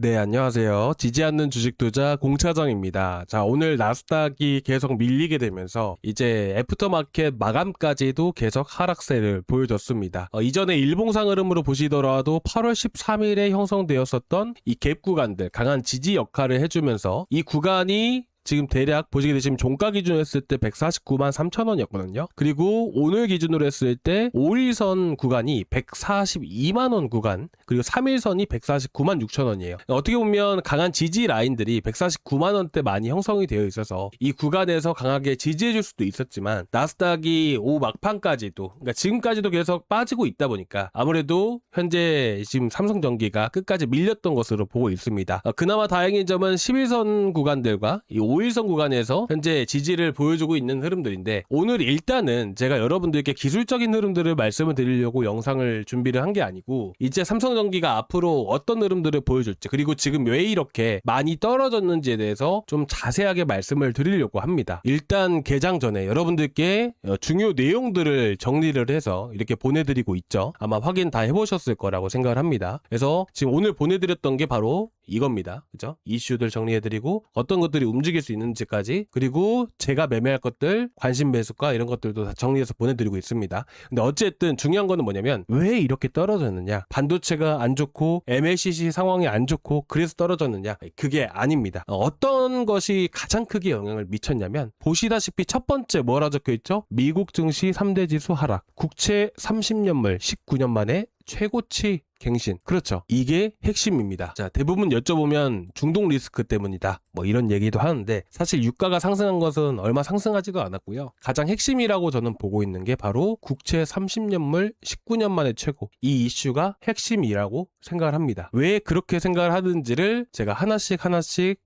네, 안녕하세요. 지지 않는 주식 투자 공차정입니다. 자, 오늘 나스닥이 계속 밀리게 되면서 이제 애프터마켓 마감까지도 계속 하락세를 보여줬습니다. 이전에 일봉상 흐름으로 보시더라도 8월 13일에 형성되었었던 이 갭 구간들, 강한 지지 역할을 해주면서 이 구간이 지금 대략 보시게 되시면 종가 기준으로 했을 때 149만 3천 원이었거든요. 그리고 오늘 기준으로 했을 때 5일선 구간이 142만 원 구간, 그리고 3일선이 149만 6천 원이에요. 어떻게 보면 강한 지지 라인들이 149만 원대 많이 형성이 되어 있어서 이 구간에서 강하게 지지해 줄 수도 있었지만 나스닥이 오후 막판까지도, 그러니까 지금까지도 계속 빠지고 있다 보니까 아무래도 현재 지금 삼성전기가 끝까지 밀렸던 것으로 보고 있습니다. 그나마 다행인 점은 11선 구간들과 이 5일선 구간에서 현재 지지를 보여주고 있는 흐름들인데, 오늘 일단은 제가 여러분들께 기술적인 흐름들을 말씀을 드리려고 영상을 준비를 한 게 아니고, 이제 삼성전기가 앞으로 어떤 흐름들을 보여줄지, 그리고 지금 왜 이렇게 많이 떨어졌는지에 대해서 좀 자세하게 말씀을 드리려고 합니다. 일단 개장 전에 여러분들께 중요 내용들을 정리를 해서 이렇게 보내드리고 있죠. 아마 확인 다 해보셨을 거라고 생각을 합니다. 그래서 지금 오늘 보내드렸던 게 바로 이겁니다. 그죠? 이슈들 정리해드리고 어떤 것들이 움직일 수 있는지까지, 그리고 제가 매매할 것들, 관심 매수가 이런 것들도 다 정리해서 보내드리고 있습니다. 근데 어쨌든 중요한 거는 뭐냐면 왜 이렇게 떨어졌느냐, 반도체가 안 좋고 MLCC 상황이 안 좋고 그래서 떨어졌느냐, 그게 아닙니다. 어떤 것이 가장 크게 영향을 미쳤냐면, 보시다시피 첫 번째 뭐라 적혀있죠? 미국 증시 3대 지수 하락, 국채 30년물 19년 만에 최고치 갱신. 그렇죠. 이게 핵심입니다. 자, 대부분 여쭤보면 중동 리스크 때문이다, 뭐 이런 얘기도 하는데, 사실 유가가 상승한 것은 얼마 상승하지도 않았고요. 가장 핵심이라고 저는 보고 있는 게 바로 국채 30년물 19년 만에 최고, 이 이슈가 핵심이라고 생각을 합니다. 왜 그렇게 생각을 하는지를 제가 하나씩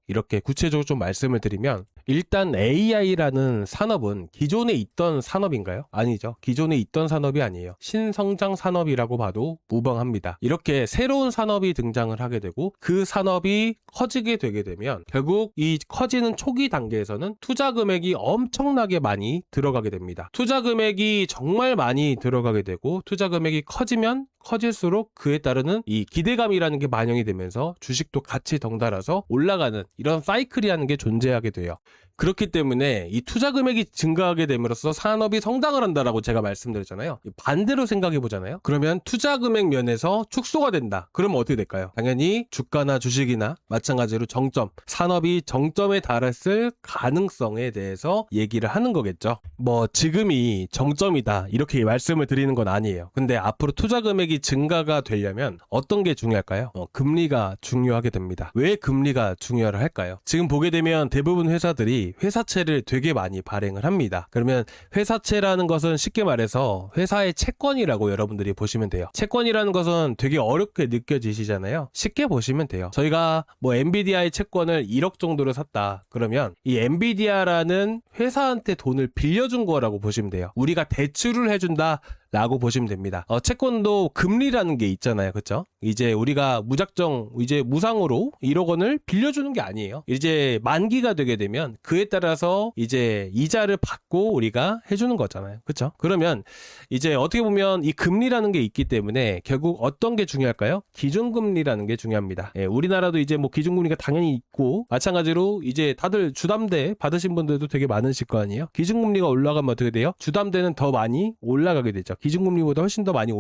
이렇게 구체적으로 좀 말씀을 드리면, 일단 AI라는 산업은 기존에 있던 산업인가요? 아니죠. 기존에 있던 산업이 아니에요. 신성장 산업이라고 봐도 무방합니다. 이렇게 새로운 산업이 등장을 하게 되고, 그 산업이 커지게 되게 되면 결국 이 커지는 초기 단계에서는 투자 금액이 엄청나게 많이 들어가게 됩니다. 투자 금액이 정말 많이 들어가게 되고, 투자 금액이 커지면 커질수록 그에 따르는 이 기대감이라는 게 반영이 되면서 주식도 같이 덩달아서 올라가는 이런 사이클이라는 게 존재하게 돼요. 그렇기 때문에 이 투자 금액이 증가하게 됨으로써 산업이 성장을 한다라고 제가 말씀드렸잖아요. 반대로 생각해 보잖아요. 그러면 투자 금액 면에서 축소가 된다. 그러면 어떻게 될까요? 당연히 주가나 주식이나 마찬가지로 정점, 산업이 정점에 달했을 가능성에 대해서 얘기를 하는 거겠죠. 뭐 지금이 정점이다 이렇게 말씀을 드리는 건 아니에요. 근데 앞으로 투자 금액이 증가가 되려면 어떤 게 중요할까요? 금리가 중요하게 됩니다. 왜 금리가 중요를 할까요? 지금 보게 되면 대부분 회사들이 회사채를 되게 많이 발행을 합니다. 그러면 회사채라는 것은 쉽게 말해서 회사의 채권이라고 여러분들이 보시면 돼요. 채권이라는 것은 되게 어렵게 느껴지시잖아요. 쉽게 보시면 돼요. 저희가 뭐 엔비디아의 채권을 1억 정도로 샀다. 그러면 이 엔비디아라는 회사한테 돈을 빌려준 거라고 보시면 돼요. 우리가 대출을 해준다 라고 보시면 됩니다. 채권도 금리라는 게 있잖아요. 그쵸? 이제 우리가 무작정 이제 무상으로 1억 원을 빌려주는 게 아니에요. 이제 만기가 되게 되면 그에 따라서 이제 이자를 받고 우리가 해주는 거잖아요. 그쵸? 그러면 이제 어떻게 보면 이 금리라는 게 있기 때문에 결국 어떤 게 중요할까요? 기준금리라는 게 중요합니다. 우리나라도 이제 뭐 기준금리가 당연히 있고, 마찬가지로 이제 다들 주담대 받으신 분들도 되게 많으실 거 아니에요? 기준금리가 올라가면 어떻게 돼요? 주담대는 더 많이 올라가게 되죠. 기준금리보다 훨씬 더 많이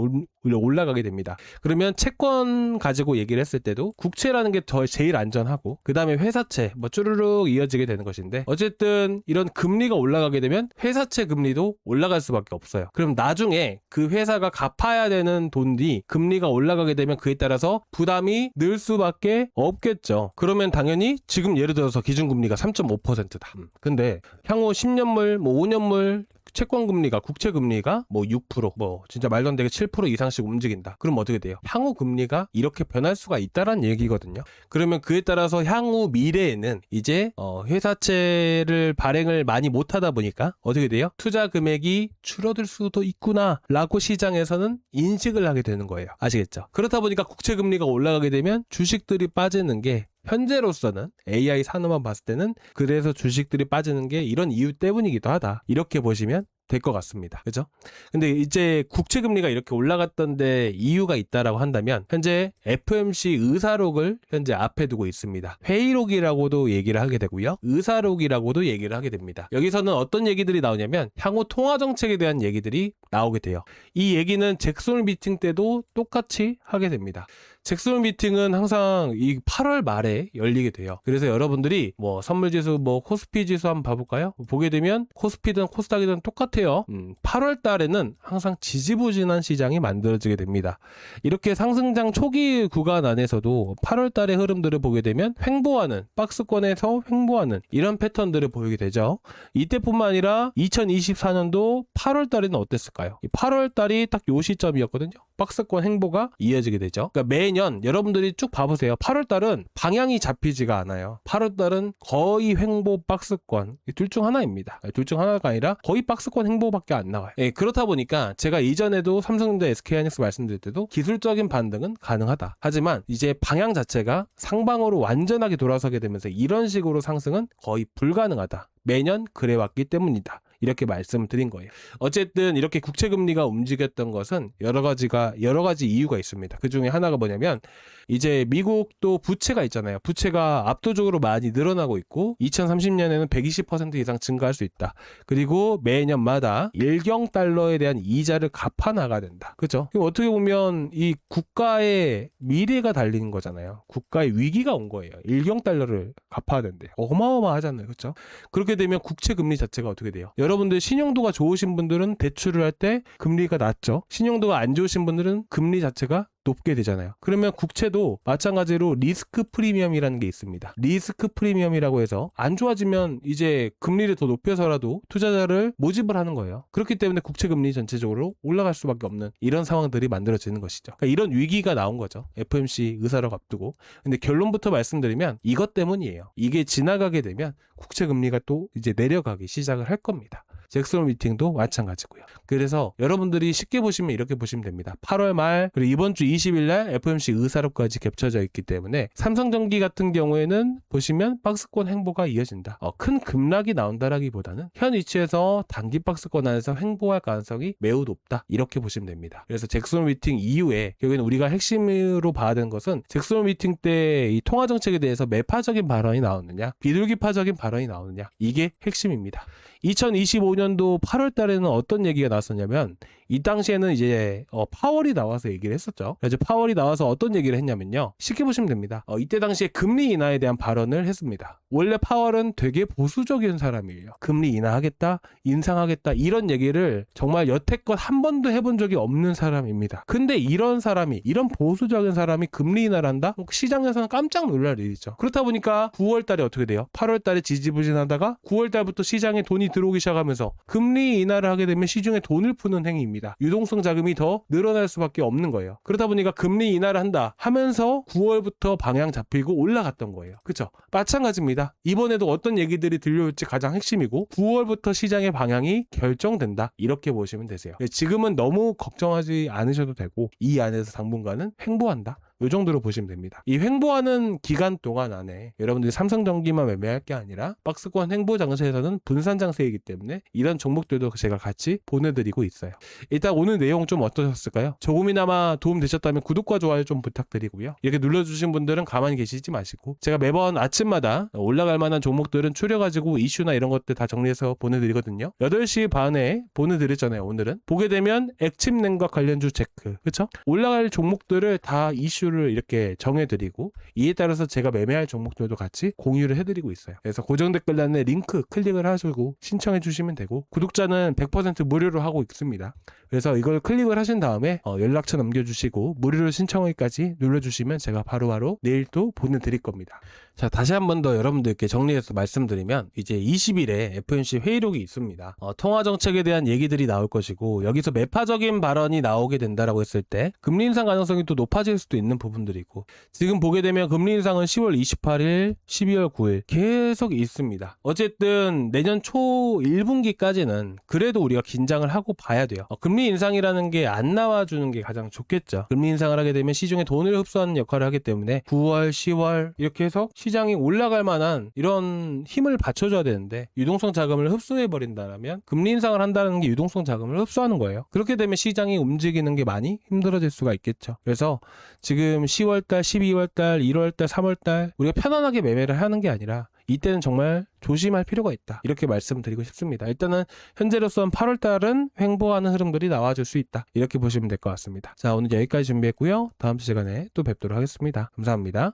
올라가게 됩니다. 그러면 채권 가지고 얘기를 했을 때도 국채라는 게 더 제일 안전하고, 그 다음에 회사채 뭐 쭈르륵 이어지게 되는 것인데, 어쨌든 이런 금리가 올라가게 되면 회사채 금리도 올라갈 수밖에 없어요. 그럼 나중에 그 회사가 갚아야 되는 돈이 금리가 올라가게 되면 그에 따라서 부담이 늘 수밖에 없겠죠. 그러면 당연히 지금 예를 들어서 기준금리가 3.5%다. 근데 향후 10년물 뭐 5년물 채권 금리가, 국채 금리가 뭐 6%, 뭐 진짜 말도 안 되게 7% 이상씩 움직인다. 그럼 어떻게 돼요? 향후 금리가 이렇게 변할 수가 있다라는 얘기거든요. 그러면 그에 따라서 향후 미래에는 이제 회사채를 발행을 많이 못하다 보니까 어떻게 돼요? 투자 금액이 줄어들 수도 있구나라고 시장에서는 인식을 하게 되는 거예요. 아시겠죠? 그렇다 보니까 국채 금리가 올라가게 되면 주식들이 빠지는 게, 현재로서는 AI 산업만 봤을 때는 그래서 주식들이 빠지는 게 이런 이유 때문이기도 하다. 이렇게 보시면 될 것 같습니다. 그죠? 근데 이제 국채금리가 이렇게 올라갔던데 이유가 있다라고 한다면 현재 FOMC 의사록을 현재 앞에 두고 있습니다. 회의록이라고도 얘기를 하게 되고요. 의사록이라고도 얘기를 하게 됩니다. 여기서는 어떤 얘기들이 나오냐면 향후 통화정책에 대한 얘기들이 나오게 돼요. 이 얘기는 잭슨 미팅 때도 똑같이 하게 됩니다. 잭슨 미팅은 항상 이 8월 말에 열리게 돼요. 그래서 여러분들이 뭐 선물지수, 뭐 코스피 지수 한번 봐볼까요? 보게 되면 코스피든 코스닥이든 똑같아요. 8월 달에는 항상 지지부진한 시장이 만들어지게 됩니다. 이렇게 상승장 초기 구간 안에서도 8월 달의 흐름들을 보게 되면 횡보하는, 박스권에서 횡보하는 이런 패턴들을 보이게 되죠. 이때뿐만 아니라 2024년도 8월 달에는 어땠을까요? 8월 달이 딱 요 시점이었거든요. 박스권 횡보가 이어지게 되죠. 그러니까 매년 여러분들이 쭉 봐보세요. 8월 달은 방향이 잡히지가 않아요. 8월 달은 거의 횡보 박스권 둘 중 하나입니다. 둘 중 하나가 아니라 거의 박스권 횡보밖에 안 나와요. 예, 그렇다 보니까 제가 이전에도 삼성전자 SK하이닉스 말씀드릴 때도 기술적인 반등은 가능하다. 하지만 이제 방향 자체가 상방으로 완전하게 돌아서게 되면서 이런 식으로 상승은 거의 불가능하다. 매년 그래왔기 때문이다. 이렇게 말씀을 드린 거예요. 어쨌든 이렇게 국채금리가 움직였던 것은 여러 가지 이유가 있습니다. 그 중에 하나가 뭐냐면 이제 미국도 부채가 있잖아요. 부채가 압도적으로 많이 늘어나고 있고 2030년에는 120% 이상 증가할 수 있다. 그리고 매년마다 일경 달러에 대한 이자를 갚아 나가야 된다. 그죠? 어떻게 보면 이 국가의 미래가 달리는 거잖아요. 국가의 위기가 온 거예요. 일경 달러를 갚아야 된대요. 어마어마하잖아요. 그렇죠? 그렇게 되면 국채 금리 자체가 어떻게 돼요? 여러분들 신용도가 좋으신 분들은 대출을 할 때 금리가 낮죠. 신용도가 안 좋으신 분들은 금리 자체가 높게 되잖아요. 그러면 국채도 마찬가지로 리스크 프리미엄이라는 게 있습니다. 리스크 프리미엄이라고 해서 안 좋아지면 이제 금리를 더 높여서라도 투자자를 모집을 하는 거예요. 그렇기 때문에 국채 금리 전체적으로 올라갈 수밖에 없는 이런 상황들이 만들어지는 것이죠. 그러니까 이런 위기가 나온 거죠. FOMC 의사록 앞두고. 근데 결론부터 말씀드리면 이것 때문이에요. 이게 지나가게 되면 국채 금리가 또 이제 내려가기 시작을 할 겁니다. 잭슨 미팅도 마찬가지고요. 그래서 여러분들이 쉽게 보시면 이렇게 보시면 됩니다. 8월 말 그리고 이번 주 20일 날 FOMC 의사록까지 겹쳐져 있기 때문에 삼성전기 같은 경우에는 보시면 박스권 횡보가 이어진다. 큰 급락이 나온다라기보다는 현 위치에서 단기 박스권 안에서 횡보할 가능성이 매우 높다. 이렇게 보시면 됩니다. 그래서 잭슨 미팅 이후에 결국에는 우리가 핵심으로 봐야 되는 것은 잭슨 미팅 때 이 통화 정책에 대해서 매파적인 발언이 나오느냐, 비둘기파적인 발언이 나오느냐, 이게 핵심입니다. 2025년도 8월 달에는 어떤 얘기가 나왔었냐면 이 당시에는 이제 파월이 나와서 얘기를 했었죠. 그래서 파월이 나와서 어떤 얘기를 했냐면요. 쉽게 보시면 됩니다. 이때 당시에 금리 인하에 대한 발언을 했습니다. 원래 파월은 되게 보수적인 사람이에요. 금리 인하하겠다, 인상하겠다 이런 얘기를 정말 여태껏 한 번도 해본 적이 없는 사람입니다. 근데 이런 사람이, 이런 보수적인 사람이 금리 인하를 한다? 시장에서는 깜짝 놀랄 일이죠. 그렇다 보니까 9월 달에 어떻게 돼요? 8월 달에 지지부진하다가 9월 달부터 시장에 돈이 들어오기 시작하면서 금리 인하를 하게 되면 시중에 돈을 푸는 행위입니다. 유동성 자금이 더 늘어날 수밖에 없는 거예요. 그러다 보니까 금리 인하를 한다 하면서 9월부터 방향 잡히고 올라갔던 거예요. 그렇죠? 마찬가지입니다. 이번에도 어떤 얘기들이 들려올지 가장 핵심이고 9월부터 시장의 방향이 결정된다. 이렇게 보시면 되세요. 지금은 너무 걱정하지 않으셔도 되고 이 안에서 당분간은 횡보한다. 이 정도로 보시면 됩니다. 이 횡보하는 기간 동안 안에 여러분들이 삼성전기만 매매할 게 아니라 박스권 횡보 장세에서는 분산 장세이기 때문에 이런 종목들도 제가 같이 보내드리고 있어요. 일단 오늘 내용 좀 어떠셨을까요? 조금이나마 도움 되셨다면 구독과 좋아요 좀 부탁드리고요. 이렇게 눌러주신 분들은 가만히 계시지 마시고 제가 매번 아침마다 올라갈 만한 종목들은 추려가지고 이슈나 이런 것들 다 정리해서 보내드리거든요. 8시 반에 보내드렸잖아요. 오늘은 보게 되면 액침냉과 관련주 체크, 그렇죠? 올라갈 종목들을 다 이슈 이렇게 정해드리고 이에 따라서 제가 매매할 종목들도 같이 공유를 해드리고 있어요. 그래서 고정 댓글란에 링크 클릭을 하시고 신청해 주시면 되고 구독자는 100% 무료로 하고 있습니다. 그래서 이걸 클릭을 하신 다음에 연락처 남겨주시고 무료로 신청하기까지 눌러주시면 제가 바로바로 내일 또 보내드릴 겁니다. 자, 다시 한 번 더 여러분들께 정리해서 말씀드리면 이제 20일에 FOMC 회의록이 있습니다. 통화 정책에 대한 얘기들이 나올 것이고 여기서 매파적인 발언이 나오게 된다라고 했을 때 금리 인상 가능성이 또 높아질 수도 있는 있는 부분들이고, 지금 보게 되면 금리 인상은 10월 28일, 12월 9일 계속 있습니다. 어쨌든 내년 초 1분기까지는 그래도 우리가 긴장을 하고 봐야 돼요. 금리 인상이라는 게 안 나와주는 게 가장 좋겠죠. 금리 인상을 하게 되면 시중에 돈을 흡수하는 역할을 하기 때문에 9월, 10월 이렇게 해서 시장이 올라갈 만한 이런 힘을 받쳐줘야 되는데, 유동성 자금을 흡수해 버린다면 금리 인상을 한다는 게 유동성 자금을 흡수하는 거예요. 그렇게 되면 시장이 움직이는 게 많이 힘들어질 수가 있겠죠. 그래서 지금 10월달, 12월달, 1월달, 3월달 우리가 편안하게 매매를 하는 게 아니라 이때는 정말 조심할 필요가 있다, 이렇게 말씀드리고 싶습니다. 일단은 현재로서는 8월달은 횡보하는 흐름들이 나와줄 수 있다, 이렇게 보시면 될 것 같습니다. 자, 오늘 여기까지 준비했고요. 다음 시간에 또 뵙도록 하겠습니다. 감사합니다.